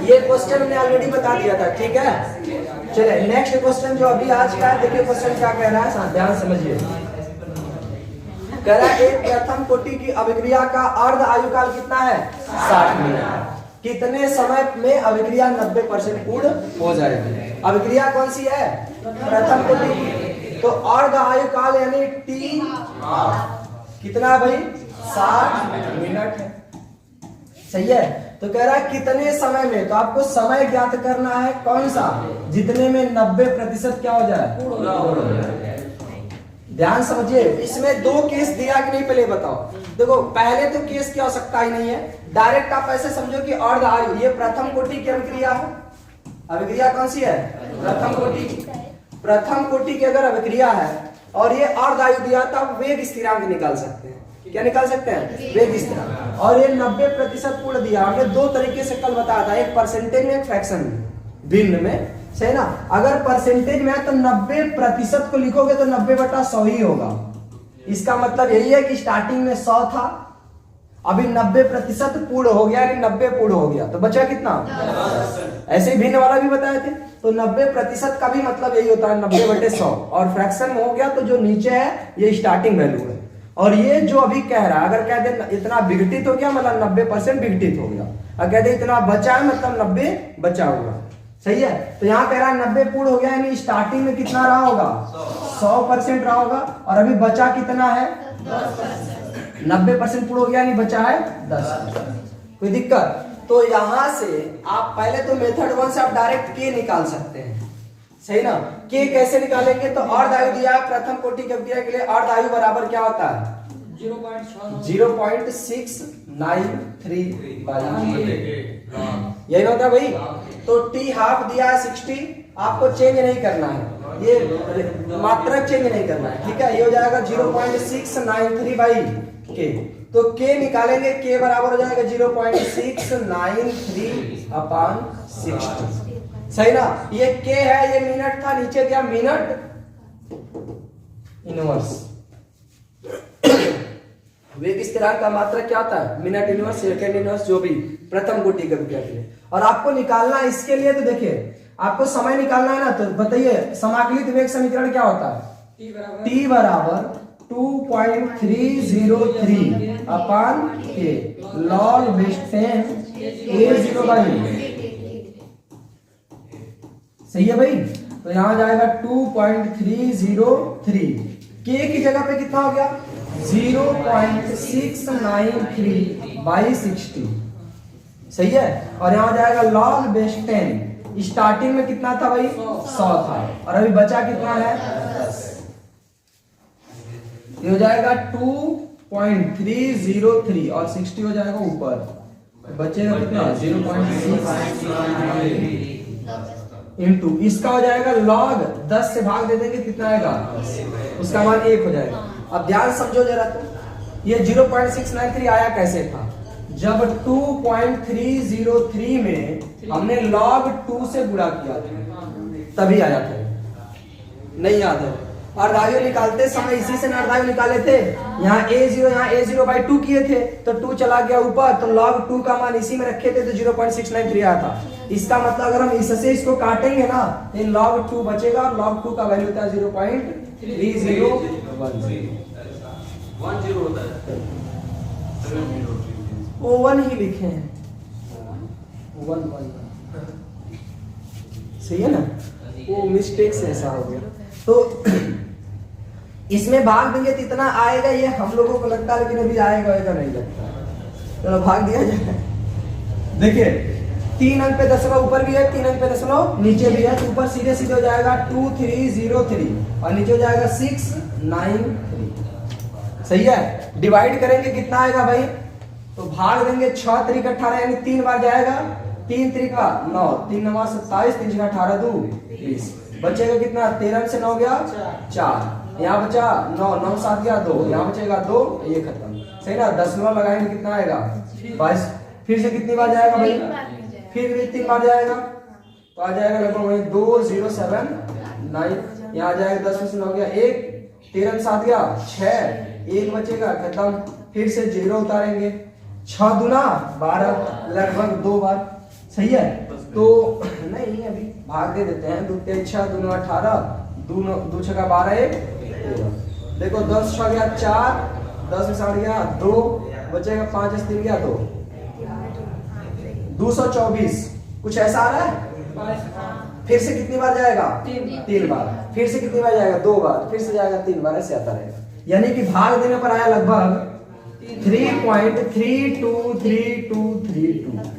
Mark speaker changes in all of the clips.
Speaker 1: ये क्वेश्चन मैंने ऑलरेडी बता दिया था, ठीक है। चलिए नेक्स्ट क्वेश्चन जो अभी आज का है, देखिए क्वेश्चन क्या कह रहा है, ध्यान समझिए। कह रहा है एक प्रथम कोटि की अभिक्रिया का अर्ध आयुकाल कितना है? 60 मिनट। कितने समय में अभिक्रिया 90% पूर्ण हो जाएगी? अभिक्रिया कौन सी है? प्रथम कोटि की। तो अर्ध आयुकाल यानी टी कितना भाई? 60 मिनट है, सही है। तो कह रहा है कितने समय में, तो आपको समय ज्ञात करना है कौन सा? जितने में 90% क्या हो जाए? ध्यान समझिए, इसमें दो केस दिया कि नहीं पहले बताओ। देखो पहले तो केस की आवश्यकता ही नहीं है, डायरेक्ट आप ऐसे समझो कि अर्ध आयु, ये प्रथम कोटि की अभिक्रिया है। अभिक्रिया कौन सी है? प्रथम कोटि की। प्रथम कोटि की अगर अभिक्रिया है और ये अर्ध आयु दिया, तब वेग स्थिरांक निकाल सकते हैं। क्या निकाल सकते हैं? वेग स्थिरांक। और ये 90% पूर्ण दिया, हमने दो तरीके से कल बताया था, एक परसेंटेज में, एक फ्रैक्शन में, भिन्न में, सही ना। अगर परसेंटेज में है तो 90% को लिखोगे तो 90/100 ही होगा। इसका मतलब यही है कि स्टार्टिंग में 100 था, अभी 90% पूर्ण हो गया, यानी 90 पूर्ण हो गया, तो बचा कितना? 10। ऐसे ही भिन्न वाला भी बताए थे, तो 90% का भी मतलब यही होता है 90/100। और फ्रैक्शन में हो गया तो जो नीचे है ये स्टार्टिंग वैल्यू है। और ये जो अभी कह रहा है, अगर कह दे इतना विघटित हो गया मतलब 90% विघटित हो गया, और कह दे इतना बचा है मतलब 90 बचा हुआ, सही है। तो यहाँ कह रहा है 90 पूर्ण हो गया, यानी स्टार्टिंग में कितना रहा होगा? 100% रहा होगा, और अभी बचा कितना है? 90% पूर्ण हो गया, यानी बचा है 10%। कोई दिक्कत? तो यहां से आप पहले तो मेथड 1 से आप डायरेक्ट के निकाल सकते हैं, सही ना। के कैसे निकालेंगे? तो अर्ध आयु दिया है प्रथम कोटि की अभिक्रिया के लिए, अर्ध आयु बराबर क्या होता है? 0.693 यही होता है भाई। तो टी हाफ दिया है 60, आपको चेंज नहीं करना है, ये मात्रक चेंज नहीं करना है, ठीक है। ये हो जाएगा 0.693 बाई के। तो के निकालेंगे, के बराबर हो जाएगा 0.693/60, सही ना। ये के है, ये मिनट था, नीचे क्या? Minute inverse. वेग स्थिरांक का मात्रक क्या होता है? मिनट इनवर्स, सेकंड इनवर्स, जो भी प्रथम कोटि की अभिक्रिया के लिए। और आपको निकालना है इसके लिए, तो देखिए आपको समय निकालना है ना, तो बताइए समाकलित वेग समीकरण क्या होता है? T बराबर 2.303/K log बेस्टेन A0/u, सही है भाई। तो यहां जाएगा 2.303, K की जगह पे कितना हो गया? 0.693/60, सही है। और यहां जाएगा log बेस्टेन, स्टार्टिंग में कितना था भाई? 100 था, और अभी बचा कितना है? 10। ये हो जाएगा 2.303 और 60 हो जाएगा ऊपर, बचेगा कितना? 0.6 इंटू इसका हो जाएगा log 10 से भाग दे देंगे, कितना आएगा? उसका मान 1 हो जाएगा। अब ध्यान समझो जरा, तो ये 0.693 आया कैसे था? जब 2.303 में हमने log 2 से गुणा किया था, तभी आया था। नहीं याद है? अर्धायु निकालते समय इसी से अर्धायु निकाले थे। यहाँ A0, यहाँ A0/2 किए थे, तो 2 चला गया ऊपर, तो log 2 का मान इसी में रखे थे, तो 0.693 आया था। इसका मतलब अगर हम इससे इसको काटेंगे ना, तो log 2 बचेगा, और log 2 का वैल्यू होता है 0.3010 होता है। वो 1 ही लिखे हैं, 1 सही है ना, वो मिस्टेक से ऐसा हो गया। तो इसमें भाग देंगे तो इतना आएगा, ये हम लोगों को लगता है, लेकिन अभी आएगा नहीं लगता। चलो भाग दिया जाए। देखिए 3 अंक पे दशमलव ऊपर भी है, 3 अंक पे दशमलव नीचे भी है, तो ऊपर सीधे सीधे हो जाएगा 2303 और नीचे हो जाएगा 693, सही है। डिवाइड करेंगे कितना आएगा भाई? तो भाग देंगे 6 3 18, यानी 3 बार जाएगा, 3 3 का 9, 3 9 27, 3 6 18 2 20, बचेगा कितना? 13 से 9 गया 4, यहाँ बचा 9, 9 7 गया 2, यहाँ बचेगा 2, ये खत्म, सही ना। दशमलव लगाएंगे कितना आएगा? 22। फिर से कितनी बार जाएगा भाई? फिर भी 3 बार जाएगा, तो आ जाएगा लगभग वही 2079, यहाँ जाएगा 10 में से 9 गया 1, 13 में 7 गया 6, 1 बचेगा, खत्म। फिर से 0 उतारेंगे, 6 दूना 12, लगभग 2 बार, सही है। तो नहीं अभी भाग दे देते हैं। 2 तेज 6, 2 9 18, 2 6 12 1। देखो 10 6 गया 4, 10 में 7 गया 2, बचेगा 5 3 गया 2, 224। कुछ ऐसा आ रहा है? फिर से कितनी बार जाएगा? 3 बार। फिर से कितनी बार जाएगा? 2 बार। फिर से जाएगा 3 बार। ऐसे आता रहेगा। यानी कि भाग देने पर आया लगभग 3.323232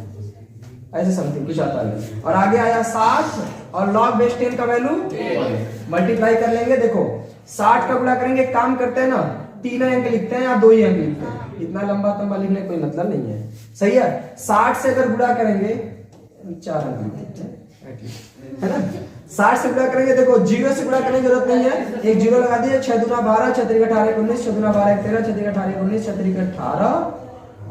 Speaker 1: ऐसे समथिंग कुछ आता है। और आगे आया 60 और log बेस 10 का वैल्यू मल्टीप्लाई कर लेंगे। देखो 60 का गुणा करेंगे, काम करते हैं ना, 3 अंक लिखते हैं या 2 ही अंक लिखते हैं, इतना लंबा तंबा लिखने कोई मतलब नहीं है। सही है। 60 से अगर गुणा करेंगे 4 अंक लिखते हैं, है ना। 60 से गुणा करेंगे, देखो 0 से गुणा करने की जरूरत नहीं है, एक 0 लगा दिए। 6 दूना 12, 6 3 18 19, 6 दूना 12 13, 6 3 18 19, 6 3 18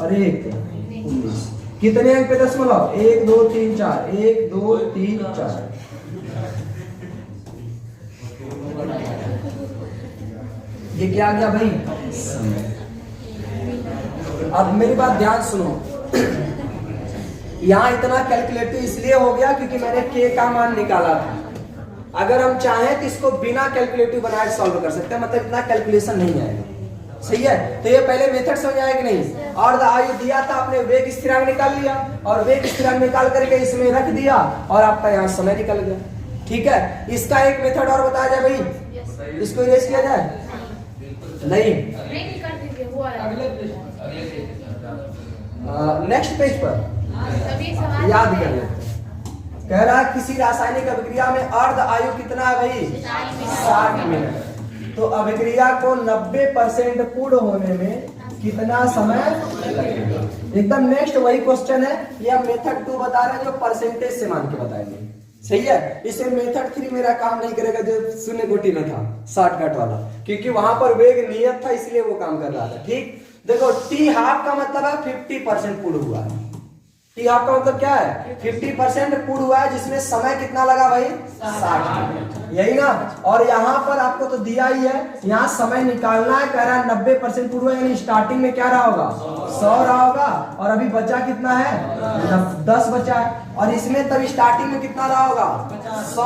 Speaker 1: और 1 19। कितने अंक पे दशमलव? 1 2 3 4, 1 2 3 4। ये क्या आ गया भाई? अब मेरी बात ध्यान सुनो। यहाँ इतना कैलकुलेटिव इसलिए हो गया क्योंकि मैंने के का मान निकाला था। अगर हम चाहें तो इसको बिना कैलकुलेटिव बनाए सॉल्व कर सकते हैं, मतलब इतना कैलकुलेशन नहीं आएगा। सही है। तो ये पहले मेथड समझ आया कि नहीं? और आयु दिया था, आपने वेग स्थिरांक निकाल लिया और वेग स्थिरांक निकाल करके इसमें रख दिया और आपका यहाँ समय निकल गया। ठीक है। इसका एक मेथड और बताया जाए भाई, इसको इरेज किया जाए? नहीं, नेक्स्ट पेज पर याद कर लेते। कह रहा है किसी रासायनिक अभिक्रिया में अर्ध आयु कितना है भाई? 60 मिनट। तो अभिक्रिया को 90% पूर्ण होने में कितना समय लगेगा? एकदम नेक्स्ट वही क्वेश्चन है। यह मेथड 2 बता रहे हैं जो परसेंटेज से मान के बताएंगे। सही है। इसमें मेथड 3 मेरा काम नहीं करेगा जो शून्य कोटि में था, शॉर्टकट वाला, क्योंकि वहां पर वेग नियत था इसलिए वो काम कर रहा था। ठीक। देखो टी हाफ का मतलब है 50% पूर्ण हुआ है। टी हाफ का मतलब क्या है? 50% पूर्ण हुआ है, जिसमें समय कितना लगा भाई? 60 मिनट। यही ना। और यहाँ पर आपको तो दिया ही है, यहाँ समय निकालना है। कह रहा है 90% पूर्ण हुआ, यानी स्टार्टिंग में क्या रहा होगा? 100 रहा होगा और अभी बचा कितना है? 10 बचा है। और इसमें तब स्टार्टिंग में कितना रहा होगा? 100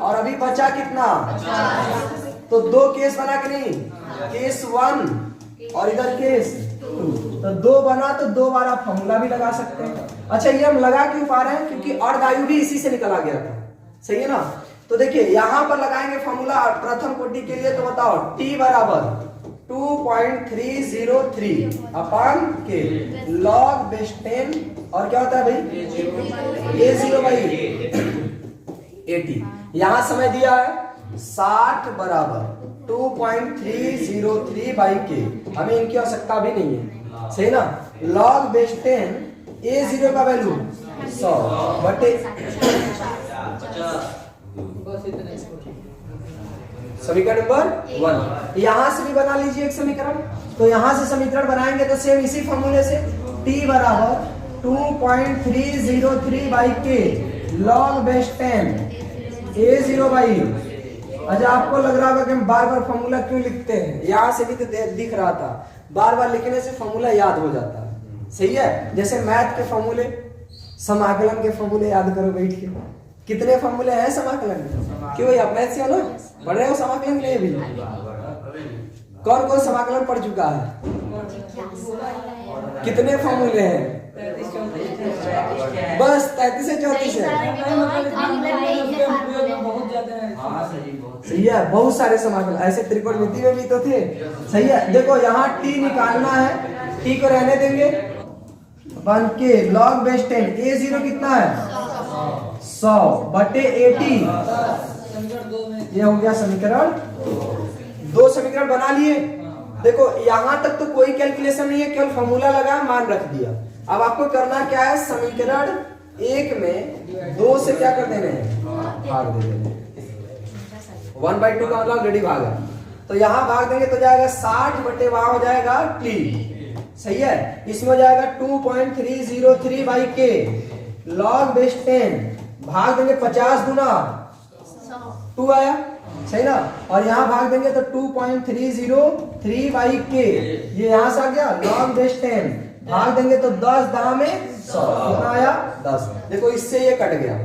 Speaker 1: और अभी बचा कितना? तो 2 केस बना कि नहीं? केस 1 और इधर केस 2। तो 2 बना तो 2 बार आप फॉर्मूला भी लगा सकते हैं। अच्छा, ये हम लगा क्यों पा रहे हैं? क्योंकि अर्ध आयु भी इसी से निकला गया था। सही है ना। तो देखिए यहां पर लगाएंगे फॉर्मूला प्रथम कोटि के लिए। तो बताओ T बराबर 2.303 अपान के log बेस 10 और क्या होता है भाई? A0/80। यहां समय दिया है 60 बराबर 2.303/k। हमें इनकी आवश्यकता भी नहीं है। सही ना। log बेस 10 A0 का वैल्यू 100 बटे समीकरण नंबर 1। यहां से भी बना लीजिए एक समीकरण। तो यहां से समीकरण बनाएंगे तो सेम इसी फॉर्मूले से T बराबर 2.303/k log बेस 10 A0/। अच्छा, आपको लग रहा होगा कि हम बार बार फॉर्मूला क्यों लिखते हैं? यहां से भी तो दिख रहा था, बार बार लिखने से फॉर्मूला याद हो जाता है। सही है। जैसे मैथ के फॉर्मूले, समाकलन के फॉर्मूले याद करो बैठ के। कितने फॉर्मूले हैं समाकलन में? क्यों आप मैथ से हो ना, पढ़ रहे हो समाकलन के लिए भी? कौन कौन समाकलन पढ़ चुका है? कितने फॉर्मूले हैं? बस 33 से 34 है। सही है। बहुत सारे समाकलन ऐसे त्रिकोणमिति में भी तो थे। सही है। देखो यहाँ टी निकालना है, टी को रहने देंगे 1k log बेस 10 A0 कितना है? 100 बटे 80। ये हो गया समीकरण 2। समीकरण बना लिए। देखो यहां तक तो कोई कैलकुलेशन नहीं है, केवल फॉर्मूला लगा, मान रख दिया। अब आपको करना क्या है? समीकरण 1 में 2 से क्या कर देने हैं? भाग दे देने। 1/2 का मतलब ऑलरेडी भागा। तो यहां भाग देंगे तो जाएगा 60 बटे वहां हो जाएगा t। सही है। इसमें हो जाएगा 2.303/k log बेस 10 भाग देंगे 50 गुना 2 आया। सही ना। और यहाँ भाग देंगे तो 2.303/k ये यहां से आ गया। log बेस 10 भाग देंगे तो 10 10 में 100, कितना आया 10। देखो इससे ये कट गया,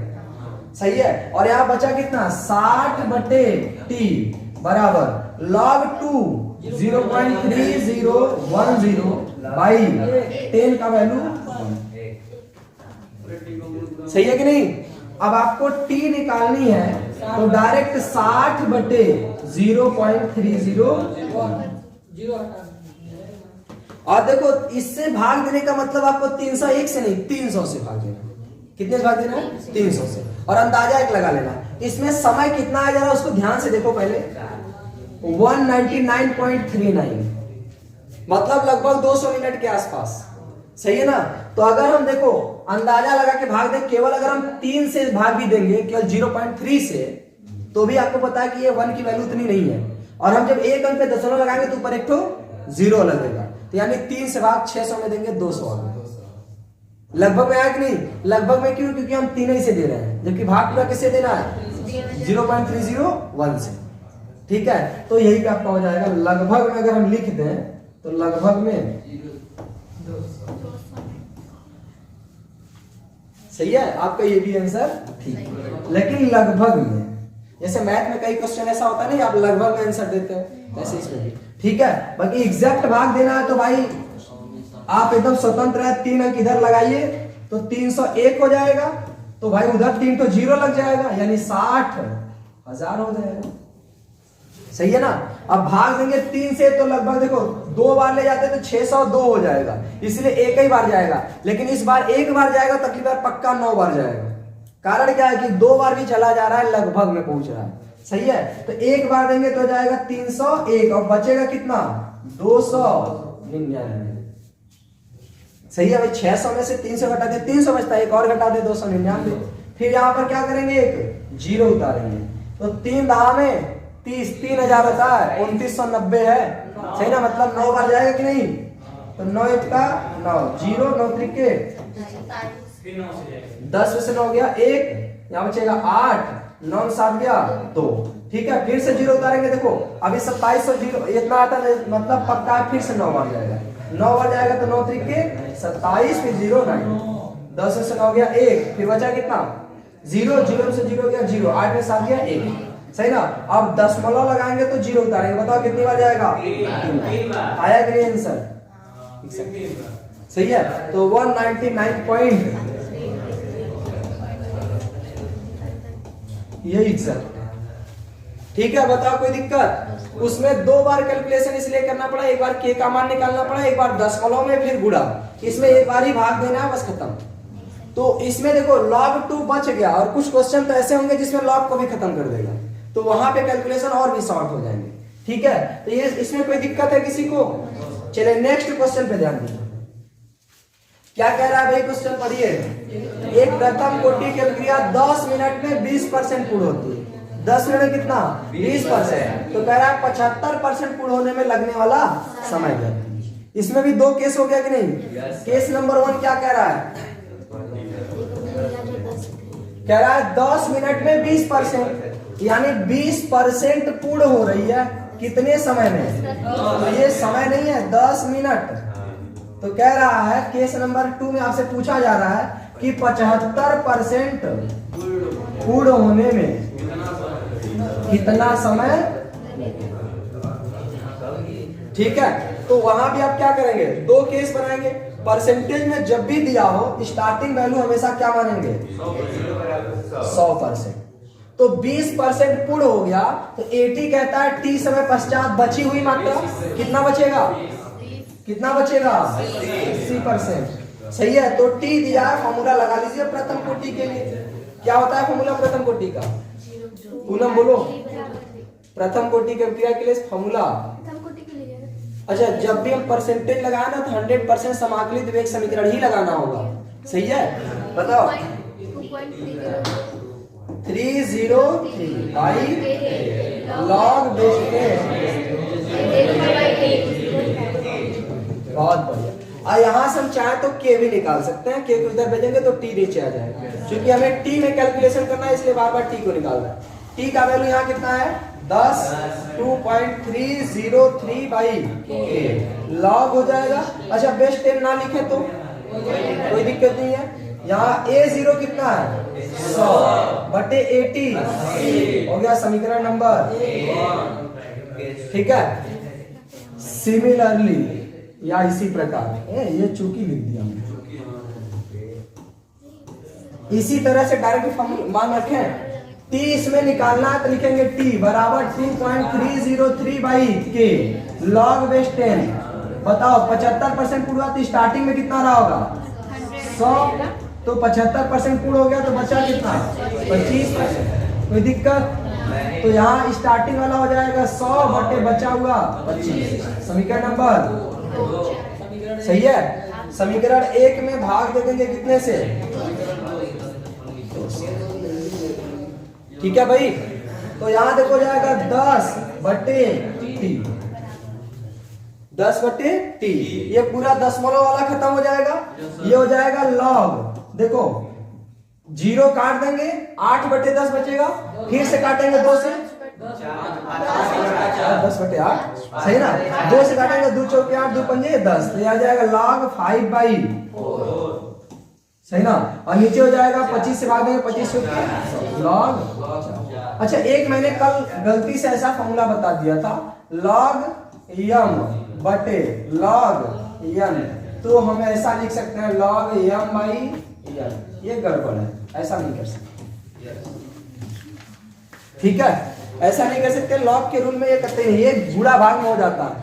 Speaker 1: सही है। और यहाँ बचा कितना 60/t बराबर log 2 0.3010 बाई 10 का वैल्यू 1। सही है कि नहीं। अब आपको t निकालनी है तो डायरेक्ट 60/0.301। और देखो इससे भाग देने का मतलब आपको 301 से नहीं 300 से भाग देना। कितने से भाग देना है 300 से। और अंदाजा एक लगा लेना, इसमें समय कितना आ जा रहा है उसको ध्यान से देखो पहले। 199.39 मतलब लगभग 200 मिनट के आसपास, सही है ना। तो अगर हम देखो अंदाजा लगा के भाग दें, केवल अगर हम 3 से भाग भी देंगे केवल 0.3 से, तो भी आपको पता है कि ये 1 की वैल्यू उतनी नहीं है। और हम जब एक अंक पे दशमलव लगाएंगे तो ऊपर एक तो 0 लगेगा, तो यानी 3 से भाग 600 में देंगे 200 आ गया। लगभग में आया कि नहीं। लगभग में क्यों, क्योंकि हम 3 ही से दे रहे हैं, जबकि भाग पूरा किससे देना है 0.301 से। ठीक है, तो यही पे आपका हो जाएगा लगभग में। अगर हम लिख दें तो लगभग में, सही है आपका ये भी आंसर ठीक है। लेकिन लगभग में, जैसे मैथ में कई क्वेश्चन ऐसा होता नहीं आप लगभग में आंसर देते हो, ऐसे इसमें भी ठीक है। बाकी एग्जैक्ट भाग देना है तो भाई आप एकदम स्वतंत्र है। 3 अंक इधर लगाइए तो 301 हो जाएगा, तो भाई उधर 3 तो 0 लग जाएगा, यानी 60,000 हो जाएगा। सही है ना। अब भाग देंगे 3 से तो लगभग देखो 2 बार ले जाते तो 602 हो जाएगा, इसलिए एक ही बार जाएगा। लेकिन इस बार एक बार जाएगा तो अगली बार पक्का 9 बार जाएगा। कारण क्या है कि 2 बार भी चला जा रहा है, लगभग में पहुंच रहा है। सही है, तो एक बार देंगे तो जाएगा 301 और बचेगा कितना 299। सही है भाई, 600 में से 300 घटा दे 300 बचता है, एक और घटा दे 299। फिर यहां पर क्या करेंगे एक 0 उतारेंगे तो 3 दहा में 30, 3000 होता है 2990 है। सही ना, मतलब 9 बार जाएगा कि नहीं। तो 9 1 का 9 0 9 3 के 10 में से 9 गया 1, यहाँ बचेगा 8 9 7 गया 2। ठीक है, फिर से 0 उतारेंगे। देखो अभी 2700 0 इतना आता है, मतलब पक्का है फिर से 9 बार जाएगा। 9 बार जाएगा तो 9 3 के 27 फिर 0 9 10 में से 9 गया 1, फिर बचा कितना 0 0 से 0 गया 0 8 में 7 गया 1। सही ना। अब दशमलव लगाएंगे तो 0 उतारेंगे, बताओ कितनी बार जाएगा आया कि नहीं आंसर। सही है, तो 199 पॉइंट यही सर। ठीक है, बताओ कोई दिक्कत। उसमें 2 बार कैलकुलेशन इसलिए करना पड़ा, एक बार के का मान निकालना पड़ा, एक बार दशमलव में फिर गुणा। इसमें एक बार ही भाग देना है, बस खत्म। तो इसमें देखो log 2 बच गया, और कुछ क्वेश्चन तो ऐसे होंगे जिसमें log को भी खत्म कर देगा, तो वहां पे कैलकुलेशन और भी शॉर्ट हो जाएंगे। ठीक है, तो ये इसमें कोई दिक्कत है किसी को। चलिए नेक्स्ट क्वेश्चन पे ध्यान दीजिए, क्या कह रहा है भाई क्वेश्चन पढ़िए। एक प्रथम कोटि की प्रक्रिया 10 मिनट में 20% पूर्ण होती है। 10 मिनट में कितना 20%, तो कह रहा है 75% पूर्ण होने में लगने वाला समय है। इसमें भी 2 केस हो गया कि नहीं। केस नंबर 1 क्या कह रहा है, कह रहा है 10 मिनट में 20%, यानी 20% पूर्ण हो रही है कितने समय में। तो ये समय नहीं है 10 मिनट। तो कह रहा है केस नंबर 2 में आपसे पूछा जा रहा है कि 75% पूर्ण होने में कितना समय। ठीक है, तो वहां भी आप क्या करेंगे 2 केस बनाएंगे। परसेंटेज में जब भी दिया हो स्टार्टिंग वैल्यू हमेशा क्या मानेंगे 100%। तो 20% पूर्ण हो गया तो 80 कहता है t समय पश्चात बची हुई मात्रा कितना बचेगा, कितना बचेगा 80%। सही है, तो t दिया है, फॉर्मूला लगा लीजिए प्रथम कोटि के लिए। क्या होता है फॉर्मूला प्रथम कोटि का, पूनम बोलो। प्रथम कोटि की प्रक्रिया के लिए फॉर्मूला, अच्छा जब भी हम परसेंटेज लगाए ना तो 100% समाकलित वेग समीकरण ही लगाना होगा। सही है, बताओ 303 बाई log बेस 10। बहुत बढ़िया। और यहाँ से हम चाहे तो के भी निकाल सकते हैं, के को इधर भेजेंगे तो टी नीचे आ जाएगा। क्योंकि हमें टी में कैलकुलेशन करना है इसलिए बार बार टी को निकालना है। टी का वैल्यू यहाँ कितना है 10 2.303 बाई लॉग हो जाएगा। अच्छा बेस 10 ना लिखे तो कोई दिक्कत नहीं है। यहाँ A0 कितना है 100 बटे 80 हो गया समीकरण नंबर, ठीक है। सिमिलरली या इसी प्रकार ये चूकी लिख दिया हमने। इसी तरह से डायरेक्ट मान रखें t इसमें निकालना है तो लिखेंगे t बराबर 2.303 बाई के लॉग बेस 10। बताओ 75% पूरा तो स्टार्टिंग में कितना रहा होगा 100, तो 75% पूर्ण हो गया तो बचा कितना 25%। कोई दिक्कत? तो यहाँ स्टार्टिंग वाला हो जाएगा 100 बटे बचा हुआ 25। समीकरण नंबर सही है। समीकरण 1 में भाग दे देंगे कितने से, ठीक है भाई। तो यहाँ देखो जाएगा 10 बटे टी, 10 बटे टी, ये पूरा दशमलव वाला खत्म हो जाएगा। ये हो जाएगा लॉग, देखो 0 काट देंगे 8 बटे 10 बचेगा, फिर से काटेंगे 2 से 10 बटे 8 सही ना, 2 से काटेंगे 2 चौके 8 2 पंजे 10, तो यह आ जाएगा log 5/4 सही ना। और नीचे हो जाएगा 25 से भाग देंगे 25 log। अच्छा एक मैंने कल गलती से ऐसा फॉर्मूला बता दिया था log m बटे log n, तो हम ऐसा लिख सकते हैं log m/n, ये गड़बड़ है, ऐसा नहीं कर सकते, ठीक है। ऐसा नहीं कर सकते, लॉग के रूल में ये करते हैं, ये गुणा भाग में हो जाता है,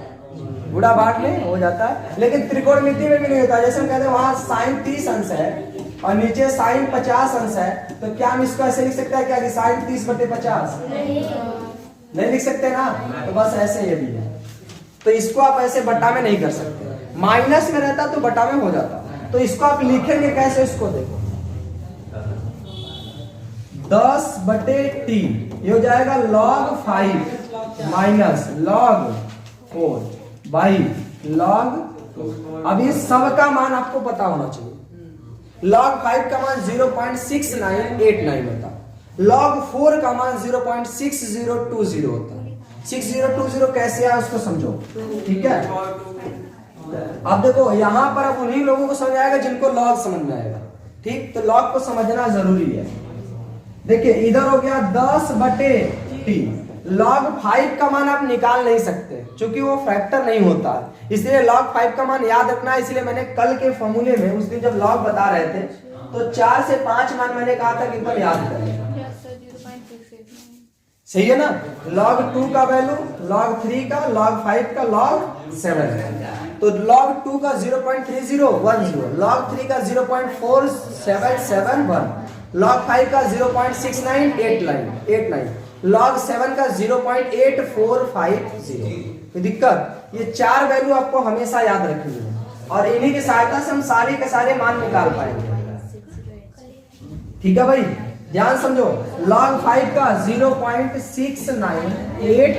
Speaker 1: गुणा भाग में हो जाता है, लेकिन त्रिकोणमिति में भी नहीं होता। जैसे हम कहते हैं वहां sin 30 अंश है और नीचे sin 50 अंश है, तो क्या हम इसको ऐसे लिख सकते हैं क्या कि sin 30 बटे 50? नहीं लिख सकते ना, तो बस ऐसे ये भी है। तो इसको आप ऐसे बटा में नहीं कर सकते, माइनस में रहता तो बटा में हो जाता। तो इसको आप लिखेंगे कैसे, इसको देखो 10 बटे टी, ये हो जाएगा log 5 minus log 4 by log 2। अब ये सब का मान आपको पता होना चाहिए। log 5 का मान 0.6989 होता, log 4 का मान 0.6020 होता है। 6020 कैसे आया उसको समझो, ठीक है। अब देखो यहाँ पर अब उन्हीं लोगों को समझ आएगा जिनको लॉग समझ में आएगा, ठीक। तो लॉग को समझना जरूरी है। देखिए इधर हो गया 10 बटे टी, log 5 का मान आप निकाल नहीं सकते क्योंकि वो फैक्टर नहीं होता है, इसलिए log 5 का मान याद रखना है। इसलिए मैंने कल के फॉर्मूले में उस दिन जब log बता रहे थे तो 4 से 5 मान मैंने कहा था कि एकदम याद कर लेना, सही है ना। log 2 का वैल्यू, log 3 का, log 5 का, log 7, तो log 2 का 0.3010, log 3 का 0.4771, log 5 का 0.6989, log 7 का 0.8450। कोई दिक्कत? ये 4 वैल्यू आपको हमेशा याद रखनी है और इन्हीं की सहायता से हम सारे के सारे मान निकाल पाएंगे, ठीक है भाई। ध्यान समझो, log 5 का 0.698,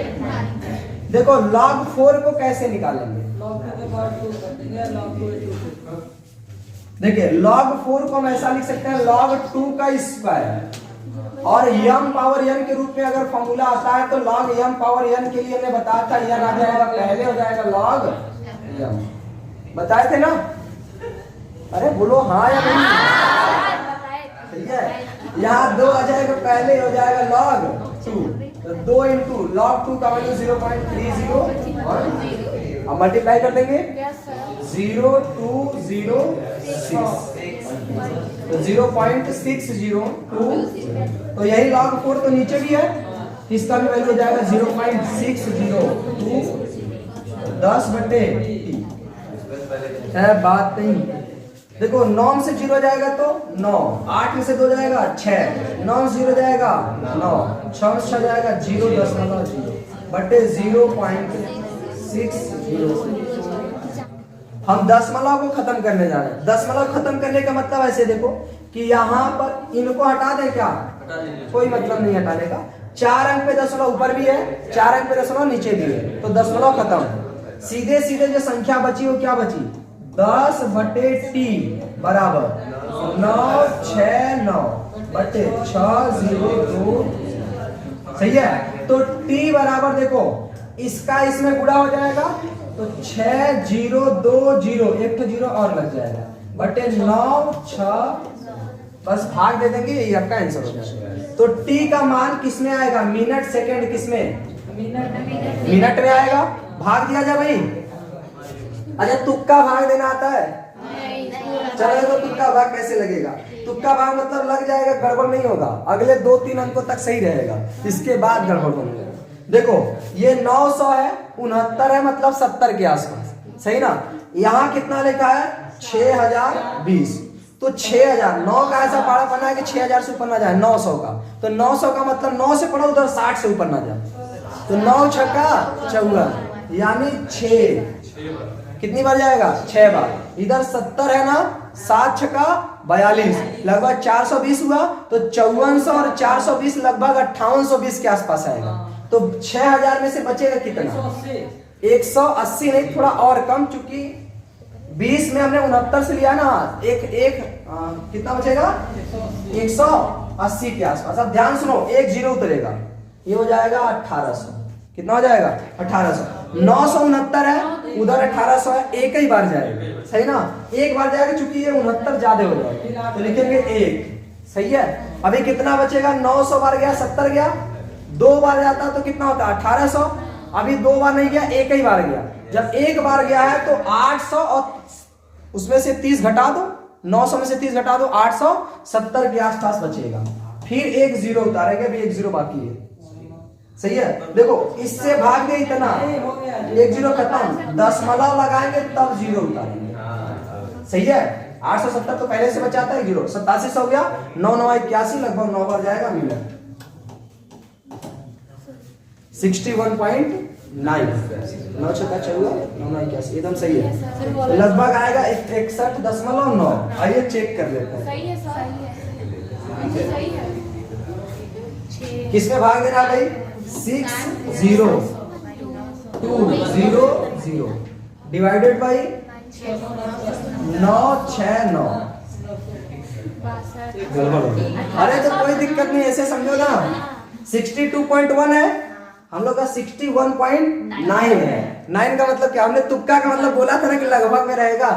Speaker 1: देखो log 4 को कैसे निकालेंगे, देखिए log 4 को हम ऐसा लिख सकते हैं log 2 का स्क्वायर, और m पावर n के रूप में अगर फॉर्मूला आता है तो log m पावर n के लिए हमने बताया था n आ जाएगा पहले हो जाएगा log m, बताए थे ना। अरे बोलो हाँ या नहीं, ठीक है। यहाँ 2 आ जाएगा पहले हो जाएगा log 2, तो 2 इंटू log 2 का वैल्यू 0.30 और अब मल्टीप्लाई कर देंगे 0206, तो 0.602, तो यही log 4 तो नीचे भी है, इसका भी वैल्यू हो जाएगा 0.602, 10 बटे है बात नहीं। देखो 9 से 0 जाएगा तो 9, 8 में से 2 जाएगा 6, 9 0 जाएगा 9, 6 में 6 जाएगा 0.0 बटे 0.602। हम दशमलव को खत्म करने जा रहे हैं। दशमलव खत्म करने का मतलब ऐसे देखो कि यहाँ पर इनको हटा दें क्या, कोई मतलब नहीं हटाने का। 4 अंक पे दशमलव ऊपर भी है, 4 अंक पे दशमलव नीचे भी है, तो दशमलव खत्म। सीधे सीधे जो संख्या बची वो क्या बची, 10 बटे टी बराबर 969 बटे 602, सही है। तो टी बराबर देखो इसका इसमें गुणा हो जाएगा तो 6020, एक तो जीरो और लग जाएगा, बटे 9 6, बस भाग दे देंगे, यही आपका आंसर हो जाएगा। तो टी का मान किसमें आएगा? मिनट सेकंड किसमें? मिनट में आएगा। भाग दिया जाए भाई। अच्छा तुक्का भाग देना आता है? चलो तो तुक्का भाग कैसे लगेगा? तुक्का भाग मतलब लग जाएगा, गड़बड़ नहीं होगा, अगले 2-3 अंकों तक सही रहेगा, इसके बाद गड़बड़ बनेगा। देखो ये 900 है, 69 है, मतलब 70 के आसपास, सही ना। यहाँ कितना लिखा है? 6020। तो 6000, 9 का ऐसा पारा पढ़ना है कि 6000 से ऊपर ना जाए, 900 का। तो 900 का मतलब 9 से पढ़ो उधर 60 से ऊपर ना जाए। तो 9 छक्का 54, यानी 6 कितनी बार जाएगा? 6 बार। इधर 70 है ना, 7 छक्का 42, लगभग 420 हुआ। तो 5400 और 420 लगभग 5820 के आसपास आएगा। तो 6000 में से बचेगा कितना? 180 नहीं, थोड़ा और कम, चूंकि 20 में हमने 69 से लिया ना, कितना बचेगा? 180 के आसपास। अब ध्यान सुनो, एक जीरो उतरेगा, ये हो जाएगा 1800। कितना हो जाएगा? 1800। 969 है, उधर 1800 है, एक ही बार जाएगा, सही ना। एक बार जाएगा, चूंकि ये 69 ज्यादा हो जाएगा, तो लिखेंगे 1, सही है। अभी कितना बचेगा? 900 बार गया, 70 गया, 2 बार जाता तो कितना होता? 1800। अभी 2 बार नहीं गया, एक ही बार गया। जब एक बार गया है तो 800 और उसमें से 30 घटा दो, 900 में से 30 घटा दो, 870 के आसपास बचेगा। फिर एक जीरो उतारेगा, अभी एक जीरो बाकी है, सही है। देखो इससे भाग गए इतना, एक जीरो खत्म, दशमलव लगाएंगे तब जीरो उतारेंगे, सही है। 870 तो पहले से बचाता है, जीरो 87 हो गया, 9 9 81, लगभग 9 बार जाएगा, मिनट 61.9, 9 छक्का 14, 9 9 81, एकदम सही है। लगभग आएगा 61.9। आइए चेक कर लेते हैं,
Speaker 2: सही है, सही है।
Speaker 1: किसमें भाग देना भाई? 6020 डिवाइडेड बाई 969। अरे तो कोई दिक्कत नहीं, ऐसे समझो ना। 62.1 है, हम लोग का 61.9 है। 9 का मतलब क्या? हमने तुक्का का मतलब बोला था ना कि लगभग में रहेगा,